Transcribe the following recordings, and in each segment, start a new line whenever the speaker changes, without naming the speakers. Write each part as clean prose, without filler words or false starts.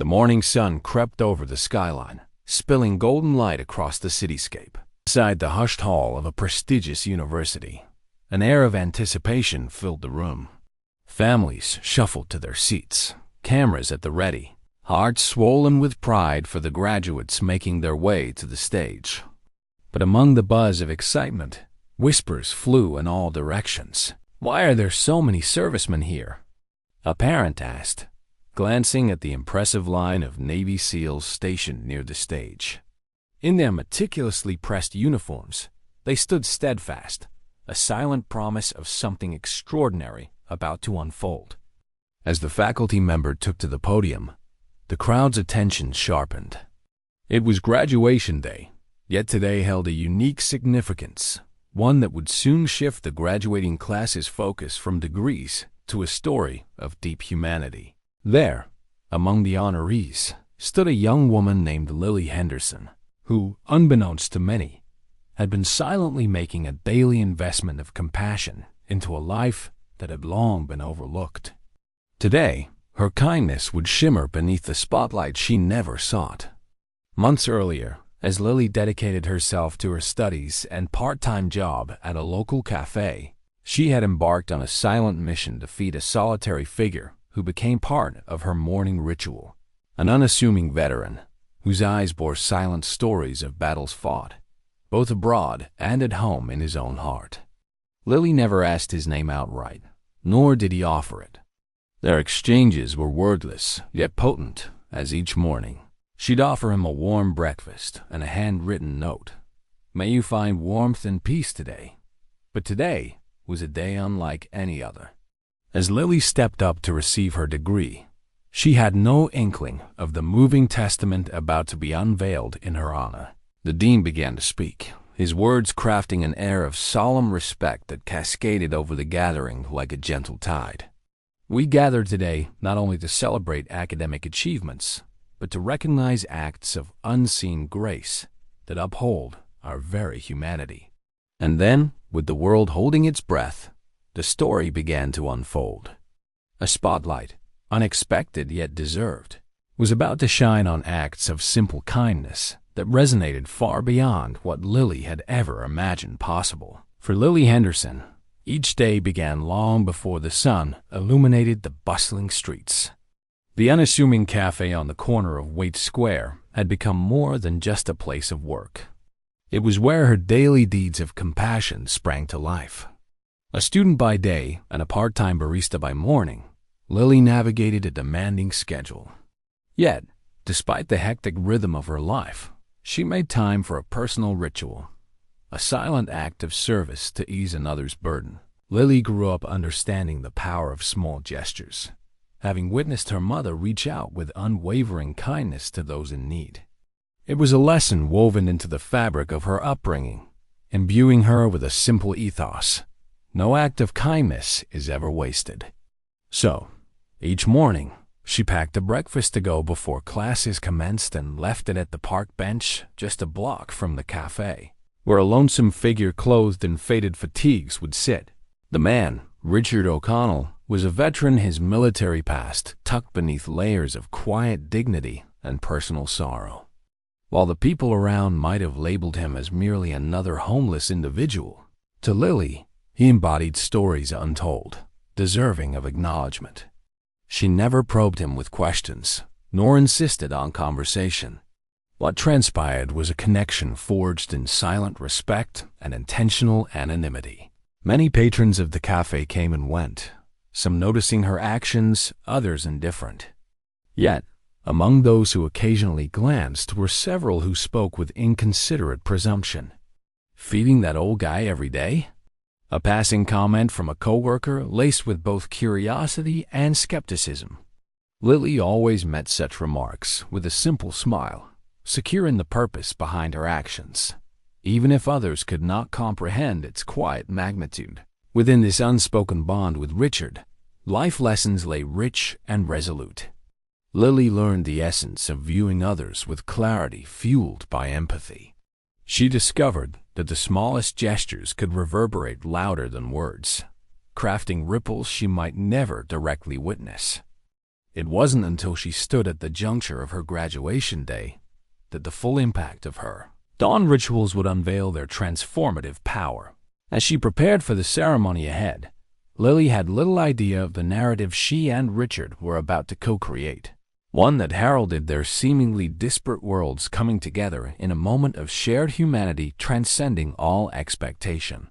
The morning sun crept over the skyline, spilling golden light across the cityscape. Inside the hushed hall of a prestigious university, an air of anticipation filled the room. Families shuffled to their seats, cameras at the ready, hearts swollen with pride for the graduates making their way to the stage. But among the buzz of excitement, whispers flew in all directions. "Why are there so many servicemen here?" a parent asked, glancing at the impressive line of Navy SEALs stationed near the stage. In their meticulously pressed uniforms, they stood steadfast, a silent promise of something extraordinary about to unfold. As the faculty member took to the podium, the crowd's attention sharpened. It was graduation day, yet today held a unique significance, one that would soon shift the graduating class's focus from degrees to a story of deep humanity. There, among the honorees, stood a young woman named Lily Henderson, who, unbeknownst to many, had been silently making a daily investment of compassion into a life that had long been overlooked. Today, her kindness would shimmer beneath the spotlight she never sought. Months earlier, as Lily dedicated herself to her studies and part-time job at a local cafe, she had embarked on a silent mission to feed a solitary figure who became part of her morning ritual, an unassuming veteran whose eyes bore silent stories of battles fought, both abroad and at home in his own heart. Lily never asked his name outright, nor did he offer it. Their exchanges were wordless, yet potent, as each morning she'd offer him a warm breakfast and a handwritten note. "May you find warmth and peace today." But today was a day unlike any other. As Lily stepped up to receive her degree, she had no inkling of the moving testament about to be unveiled in her honor. The dean began to speak, his words crafting an air of solemn respect that cascaded over the gathering like a gentle tide. "We gather today not only to celebrate academic achievements, but to recognize acts of unseen grace that uphold our very humanity." And then, with the world holding its breath, the story began to unfold. A spotlight, unexpected yet deserved, was about to shine on acts of simple kindness that resonated far beyond what Lily had ever imagined possible. For Lily Henderson, each day began long before the sun illuminated the bustling streets. The unassuming cafe on the corner of Waite Square had become more than just a place of work. It was where her daily deeds of compassion sprang to life. A student by day and a part-time barista by morning, Lily navigated a demanding schedule. Yet, despite the hectic rhythm of her life, she made time for a personal ritual, a silent act of service to ease another's burden. Lily grew up understanding the power of small gestures, having witnessed her mother reach out with unwavering kindness to those in need. It was a lesson woven into the fabric of her upbringing, imbuing her with a simple ethos: no act of kindness is ever wasted. So, each morning, she packed a breakfast to go before classes commenced and left it at the park bench just a block from the cafe, where a lonesome figure clothed in faded fatigues would sit. The man, Richard O'Connell, was a veteran, his military past tucked beneath layers of quiet dignity and personal sorrow. While the people around might have labeled him as merely another homeless individual, to Lily, he embodied stories untold, deserving of acknowledgement. She never probed him with questions, nor insisted on conversation. What transpired was a connection forged in silent respect and intentional anonymity. Many patrons of the cafe came and went, some noticing her actions, others indifferent. Yet, among those who occasionally glanced were several who spoke with inconsiderate presumption. "Feeding that old guy every day?" A passing comment from a coworker laced with both curiosity and skepticism. Lily always met such remarks with a simple smile, secure in the purpose behind her actions, even if others could not comprehend its quiet magnitude. Within this unspoken bond with Richard, life lessons lay rich and resolute. Lily learned the essence of viewing others with clarity fueled by empathy. She discovered that the smallest gestures could reverberate louder than words, crafting ripples she might never directly witness. It wasn't until she stood at the juncture of her graduation day that the full impact of her dawn rituals would unveil their transformative power. As she prepared for the ceremony ahead, Lily had little idea of the narrative she and Richard were about to co-create, one that heralded their seemingly disparate worlds coming together in a moment of shared humanity transcending all expectation.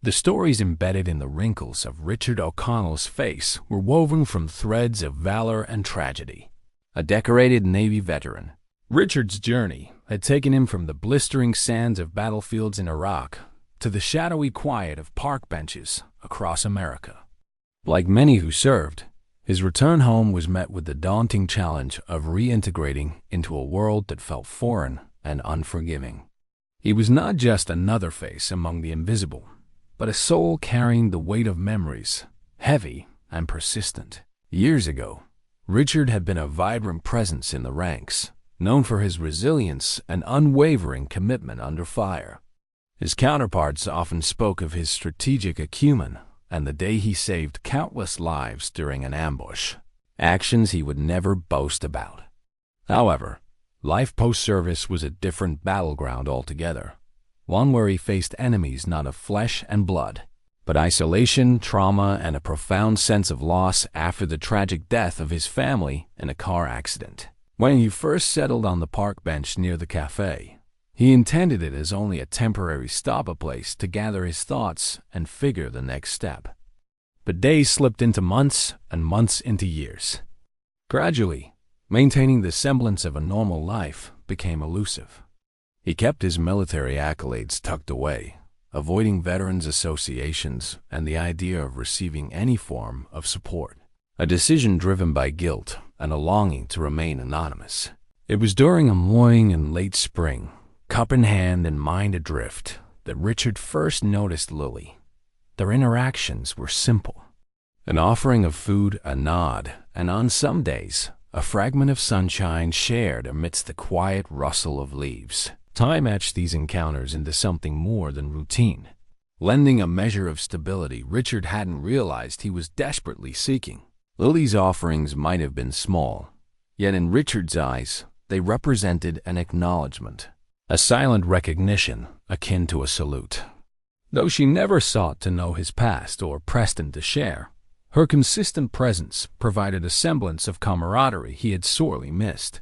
The stories embedded in the wrinkles of Richard O'Connell's face were woven from threads of valor and tragedy. A decorated Navy veteran, Richard's journey had taken him from the blistering sands of battlefields in Iraq to the shadowy quiet of park benches across America. Like many who served, his return home was met with the daunting challenge of reintegrating into a world that felt foreign and unforgiving. He was not just another face among the invisible, but a soul carrying the weight of memories, heavy and persistent. Years ago, Richard had been a vibrant presence in the ranks, known for his resilience and unwavering commitment under fire. His counterparts often spoke of his strategic acumen and the day he saved countless lives during an ambush, actions he would never boast about. However, life post-service was a different battleground altogether, one where he faced enemies not of flesh and blood, but isolation, trauma, and a profound sense of loss after the tragic death of his family in a car accident. When he first settled on the park bench near the cafe, he intended it as only a temporary stop-a-place to gather his thoughts and figure the next step. But days slipped into months and months into years. Gradually, maintaining the semblance of a normal life became elusive. He kept his military accolades tucked away, avoiding veterans' associations and the idea of receiving any form of support, a decision driven by guilt and a longing to remain anonymous. It was during a morning in late spring, cup in hand and mind adrift, that Richard first noticed Lily. Their interactions were simple. An offering of food, a nod, and on some days, a fragment of sunshine shared amidst the quiet rustle of leaves. Time etched these encounters into something more than routine, lending a measure of stability Richard hadn't realized he was desperately seeking. Lily's offerings might have been small, yet in Richard's eyes, they represented an acknowledgement, a silent recognition akin to a salute. Though she never sought to know his past or pressed him to share, her consistent presence provided a semblance of camaraderie he had sorely missed.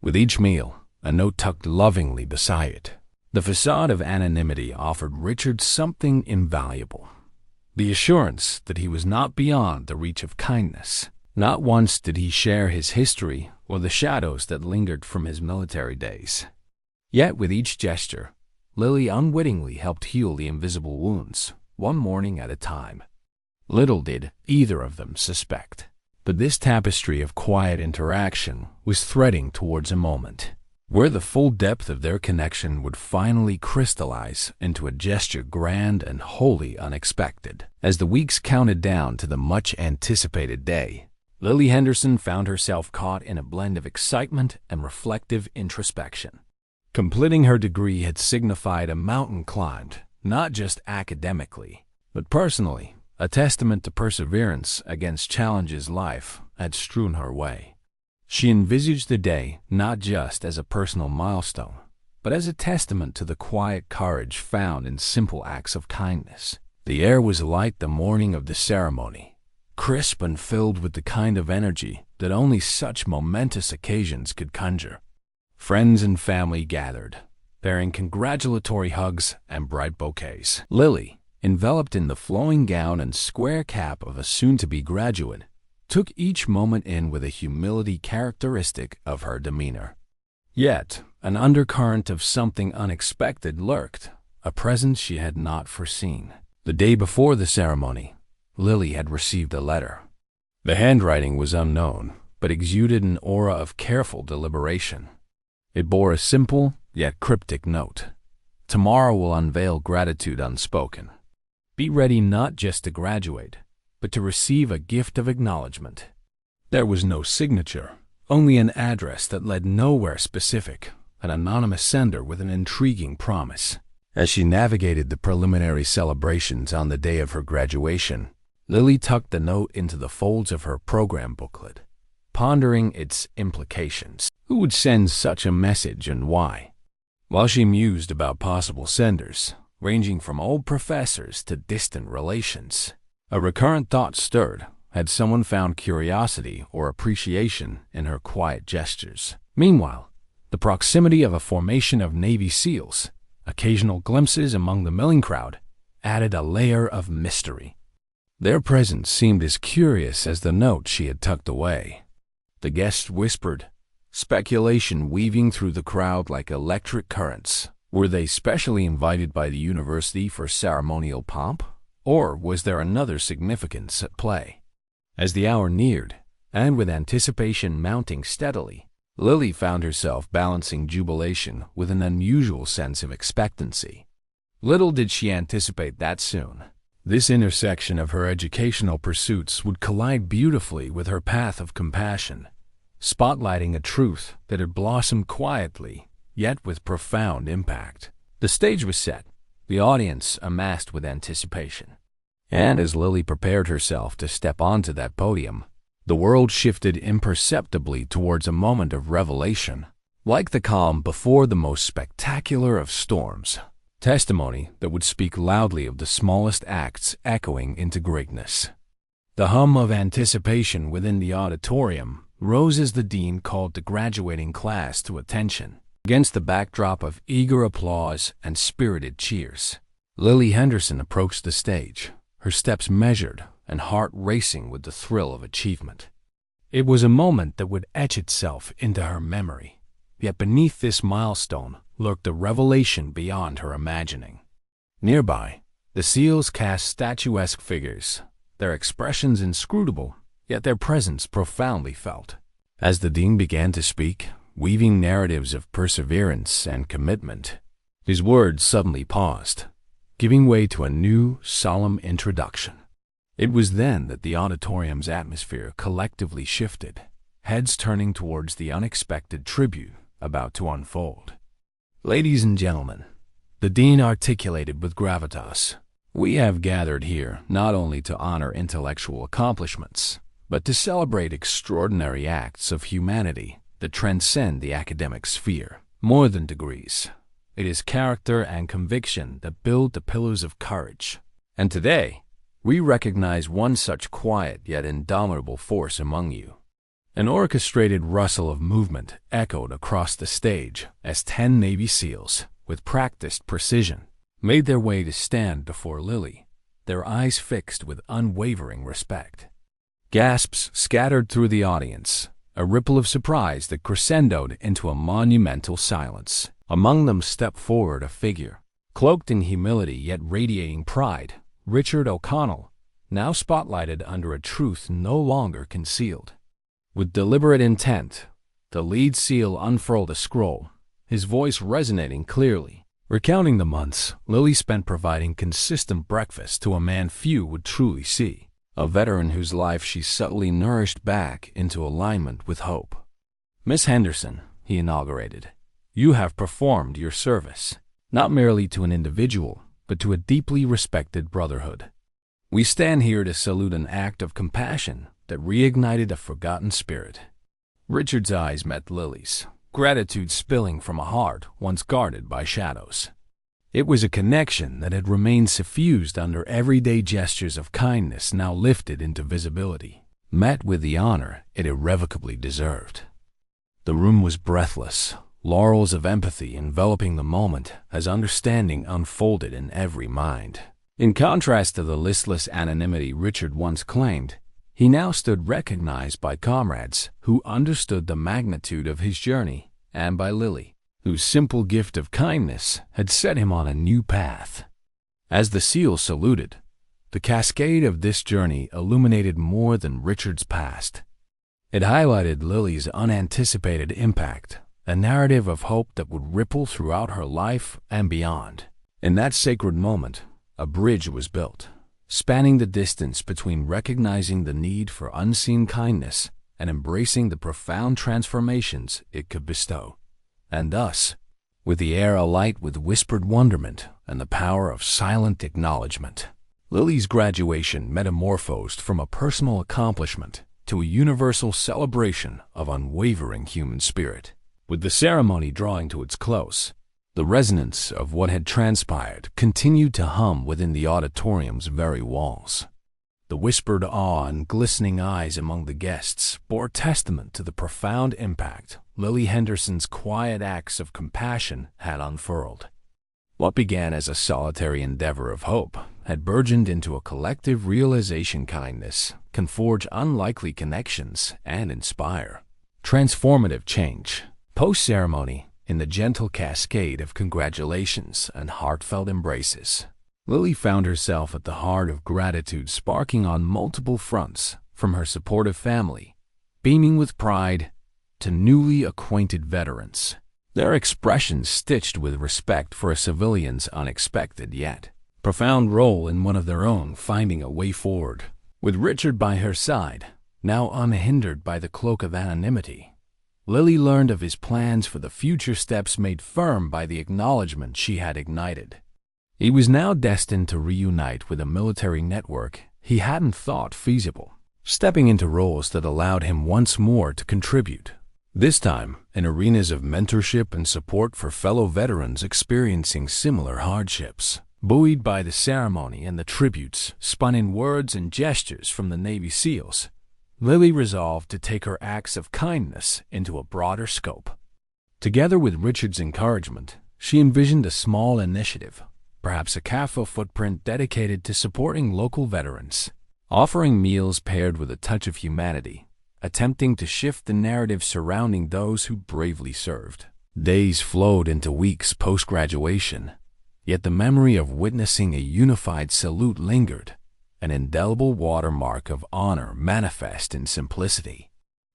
With each meal, a note tucked lovingly beside it, the facade of anonymity offered Richard something invaluable. The assurance that he was not beyond the reach of kindness. Not once did he share his history or the shadows that lingered from his military days. Yet with each gesture, Lily unwittingly helped heal the invisible wounds, one morning at a time. Little did either of them suspect, but this tapestry of quiet interaction was threading towards a moment where the full depth of their connection would finally crystallize into a gesture grand and wholly unexpected. As the weeks counted down to the much-anticipated day, Lily Henderson found herself caught in a blend of excitement and reflective introspection. Completing her degree had signified a mountain climbed, not just academically, but personally, a testament to perseverance against challenges life had strewn her way. She envisaged the day not just as a personal milestone, but as a testament to the quiet courage found in simple acts of kindness. The air was light the morning of the ceremony, crisp and filled with the kind of energy that only such momentous occasions could conjure. Friends and family gathered, bearing congratulatory hugs and bright bouquets. Lily, enveloped in the flowing gown and square cap of a soon-to-be graduate, took each moment in with a humility characteristic of her demeanor. Yet, an undercurrent of something unexpected lurked, a presence she had not foreseen. The day before the ceremony, Lily had received a letter. The handwriting was unknown, but exuded an aura of careful deliberation. It bore a simple, yet cryptic note. Tomorrow will unveil gratitude unspoken. Be ready not just to graduate, but to receive a gift of acknowledgement. There was no signature, only an address that led nowhere specific, an anonymous sender with an intriguing promise. As she navigated the preliminary celebrations on the day of her graduation, Lily tucked the note into the folds of her program booklet. pondering its implications. Who would send such a message and why? While she mused about possible senders, ranging from old professors to distant relations, a recurrent thought stirred. Had someone found curiosity or appreciation in her quiet gestures? Meanwhile, the proximity of a formation of Navy SEALs, occasional glimpses among the milling crowd, added a layer of mystery. Their presence seemed as curious as the note she had tucked away. The guests whispered, speculation weaving through the crowd like electric currents. Were they specially invited by the university for ceremonial pomp? Or was there another significance at play? As the hour neared, and with anticipation mounting steadily, Lily found herself balancing jubilation with an unusual sense of expectancy. Little did she anticipate that soon, this intersection of her educational pursuits would collide beautifully with her path of compassion, spotlighting a truth that had blossomed quietly, yet with profound impact. The stage was set, the audience amassed with anticipation. And as Lily prepared herself to step onto that podium, the world shifted imperceptibly towards a moment of revelation, like the calm before the most spectacular of storms, testimony that would speak loudly of the smallest acts echoing into greatness. The hum of anticipation within the auditorium rose as the dean called the graduating class to attention. Against the backdrop of eager applause and spirited cheers, Lily Henderson approached the stage, her steps measured and heart racing with the thrill of achievement. It was a moment that would etch itself into her memory, yet beneath this milestone lurked a revelation beyond her imagining. Nearby, the SEALs cast statuesque figures, their expressions inscrutable, yet their presence profoundly felt. As the dean began to speak, weaving narratives of perseverance and commitment, his words suddenly paused, giving way to a new, solemn introduction. It was then that the auditorium's atmosphere collectively shifted, heads turning towards the unexpected tribute about to unfold. Ladies and gentlemen, the dean articulated with gravitas, we have gathered here not only to honor intellectual accomplishments, but to celebrate extraordinary acts of humanity that transcend the academic sphere. More than degrees, it is character and conviction that build the pillars of courage. And today, we recognize one such quiet yet indomitable force among you. An orchestrated rustle of movement echoed across the stage as 10 Navy SEALs, with practiced precision, made their way to stand before Lily, their eyes fixed with unwavering respect. Gasps scattered through the audience, a ripple of surprise that crescendoed into a monumental silence. Among them stepped forward a figure, cloaked in humility yet radiating pride, Richard O'Connell, now spotlighted under a truth no longer concealed. With deliberate intent, the lead SEAL unfurled a scroll, his voice resonating clearly, recounting the months Lily spent providing consistent breakfast to a man few would truly see, a veteran whose life she subtly nourished back into alignment with hope. Miss Henderson, he inaugurated, you have performed your service, not merely to an individual, but to a deeply respected brotherhood. We stand here to salute an act of compassion that reignited a forgotten spirit. Richard's eyes met Lily's, gratitude spilling from a heart once guarded by shadows. It was a connection that had remained suffused under everyday gestures of kindness now lifted into visibility, met with the honor it irrevocably deserved. The room was breathless, laurels of empathy enveloping the moment as understanding unfolded in every mind. In contrast to the listless anonymity Richard once claimed, he now stood recognized by comrades who understood the magnitude of his journey, and by Lily, whose simple gift of kindness had set him on a new path. As the SEAL saluted, the cascade of this journey illuminated more than Richard's past. It highlighted Lily's unanticipated impact, a narrative of hope that would ripple throughout her life and beyond. In that sacred moment, a bridge was built, spanning the distance between recognizing the need for unseen kindness and embracing the profound transformations it could bestow. And thus, with the air alight with whispered wonderment and the power of silent acknowledgement, Lily's graduation metamorphosed from a personal accomplishment to a universal celebration of unwavering human spirit. With the ceremony drawing to its close, the resonance of what had transpired continued to hum within the auditorium's very walls. The whispered awe and glistening eyes among the guests bore testament to the profound impact Lily Henderson's quiet acts of compassion had unfurled. What began as a solitary endeavor of hope had burgeoned into a collective realization kindness can forge unlikely connections and inspire transformative change. Post-ceremony, in the gentle cascade of congratulations and heartfelt embraces, Lily found herself at the heart of gratitude sparking on multiple fronts, from her supportive family, beaming with pride, to newly acquainted veterans, their expressions stitched with respect for a civilian's unexpected yet profound role in one of their own finding a way forward. With Richard by her side, now unhindered by the cloak of anonymity, Lily learned of his plans for the future, steps made firm by the acknowledgement she had ignited. He was now destined to reunite with a military network he hadn't thought feasible, stepping into roles that allowed him once more to contribute, this time in arenas of mentorship and support for fellow veterans experiencing similar hardships. Buoyed by the ceremony and the tributes spun in words and gestures from the Navy SEALs, Lily resolved to take her acts of kindness into a broader scope. Together with Richard's encouragement, she envisioned a small initiative, perhaps a CAFO footprint dedicated to supporting local veterans, offering meals paired with a touch of humanity, attempting to shift the narrative surrounding those who bravely served. Days flowed into weeks post-graduation, yet the memory of witnessing a unified salute lingered, an indelible watermark of honor manifest in simplicity.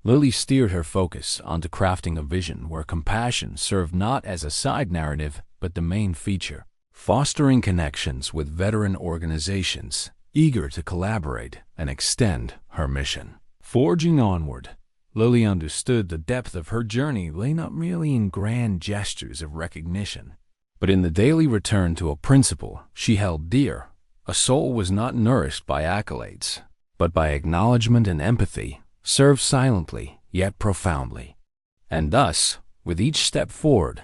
Lily steered her focus onto crafting a vision where compassion served not as a side narrative but the main feature, fostering connections with veteran organizations eager to collaborate and extend her mission. Forging onward, Lily understood the depth of her journey lay not merely in grand gestures of recognition, but in the daily return to a principle she held dear. A soul was not nourished by accolades, but by acknowledgement and empathy, served silently yet profoundly. And thus, with each step forward,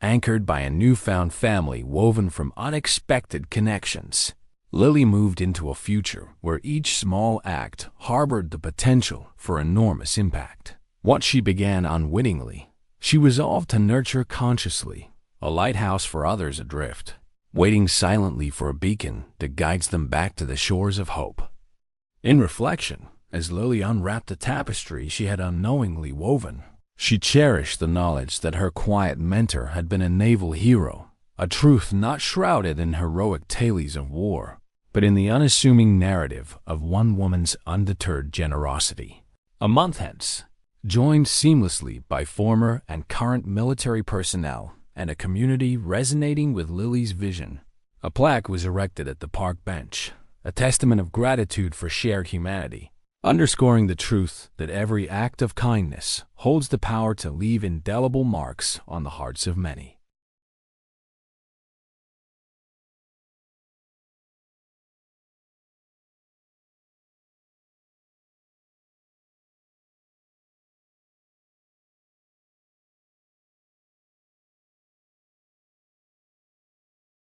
anchored by a newfound family woven from unexpected connections, Lily moved into a future where each small act harbored the potential for enormous impact. What she began unwittingly, she resolved to nurture consciously, a lighthouse for others adrift, waiting silently for a beacon that guides them back to the shores of hope. In reflection, as Lily unwrapped the tapestry she had unknowingly woven, she cherished the knowledge that her quiet mentor had been a naval hero, a truth not shrouded in heroic tales of war, but in the unassuming narrative of one woman's undeterred generosity. A month hence, joined seamlessly by former and current military personnel and a community resonating with Lily's vision, a plaque was erected at the park bench, a testament of gratitude for shared humanity, underscoring the truth that every act of kindness holds the power to leave indelible marks on the hearts of many.